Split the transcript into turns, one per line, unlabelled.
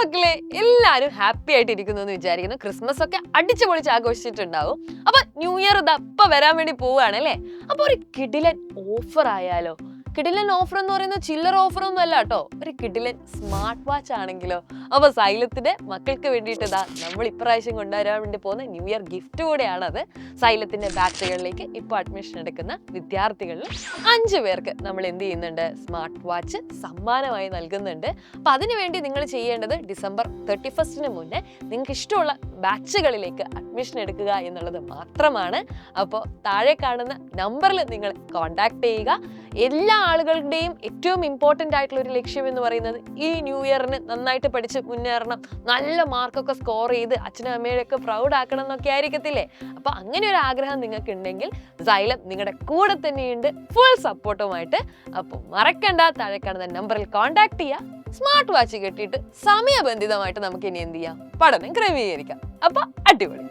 മക്കളെ, എല്ലാരും ഹാപ്പി ആയിട്ട് ഇരിക്കുന്നു എന്ന് വിചാരിക്കുന്നു. ക്രിസ്മസ് ഒക്കെ അടിച്ചു പൊളിച്ച് ആഘോഷിച്ചിട്ടുണ്ടാവും. അപ്പൊ ന്യൂ ഇയർ ഇതപ്പ വരാൻ വേണ്ടി പോവുകയാണ് അല്ലേ? അപ്പൊ ഒരു കിടിലൻ ഓഫർ ആയാലോ? കിടിലൻ ഓഫർ എന്ന് പറയുന്നത് ചില്ലറ ഓഫർ ഒന്നും അല്ല കേട്ടോ, ഒരു കിടിലൻ സ്മാർട്ട് വാച്ച് ആണെങ്കിലോ? അപ്പൊ സൈലത്തിന്റെ മക്കൾക്ക് വേണ്ടിയിട്ട് നമ്മൾ ഇപ്രാവശ്യം കൊണ്ടുവരാൻ വേണ്ടി പോകുന്ന ന്യൂ ഇയർ ഗിഫ്റ്റ് കൂടെയാണ് അത്. സൈലത്തിന്റെ ബാച്ചുകളിലേക്ക് ഇപ്പോൾ അഡ്മിഷൻ എടുക്കുന്ന വിദ്യാർത്ഥികളിൽ 5 പേർക്ക് നമ്മൾ എന്ത് ചെയ്യുന്നുണ്ട്? സ്മാർട്ട് വാച്ച് സമ്മാനമായി നൽകുന്നുണ്ട്. അപ്പൊ അതിനുവേണ്ടി നിങ്ങൾ ചെയ്യേണ്ടത് ഡിസംബർ 31 മുന്നേ നിങ്ങൾക്ക് ഇഷ്ടമുള്ള ബാച്ചുകളിലേക്ക് അഡ്മിഷൻ എടുക്കുക എന്നുള്ളത് മാത്രമാണ്. അപ്പോൾ താഴെ കാണുന്ന നമ്പറിൽ നിങ്ങൾ കോൺടാക്ട് ചെയ്യുക. എല്ലാ ആളുകളുടെയും ഏറ്റവും ഇമ്പോർട്ടൻ്റ് ആയിട്ടുള്ള ഒരു ലക്ഷ്യം എന്ന് പറയുന്നത് ഈ ന്യൂ ഇയറിന് നന്നായിട്ട് പഠിച്ച് മുന്നേറണം, നല്ല മാർക്കൊക്കെ സ്കോർ ചെയ്ത് അച്ഛനും അമ്മയൊക്കെ പ്രൗഡ് ആക്കണം എന്നൊക്കെ ആയിരിക്കത്തില്ലേ? അപ്പൊ അങ്ങനെ ഒരു ആഗ്രഹം നിങ്ങൾക്ക് ഉണ്ടെങ്കിൽ സൈലം നിങ്ങളുടെ കൂടെ തന്നെയുണ്ട്, ഫുൾ സപ്പോർട്ടുമായിട്ട്. അപ്പോൾ മറക്കണ്ട, താഴെ കാണുന്ന നമ്പറിൽ കോൺടാക്ട് ചെയ്യുക. സ്മാർട്ട് വാച്ച് കെട്ടിയിട്ട് സമയബന്ധിതമായിട്ട് നമുക്ക് ഇനി എന്ത് ചെയ്യാം? പഠനം ക്രമീകരിക്കാം. അപ്പൊ അടിപൊളി.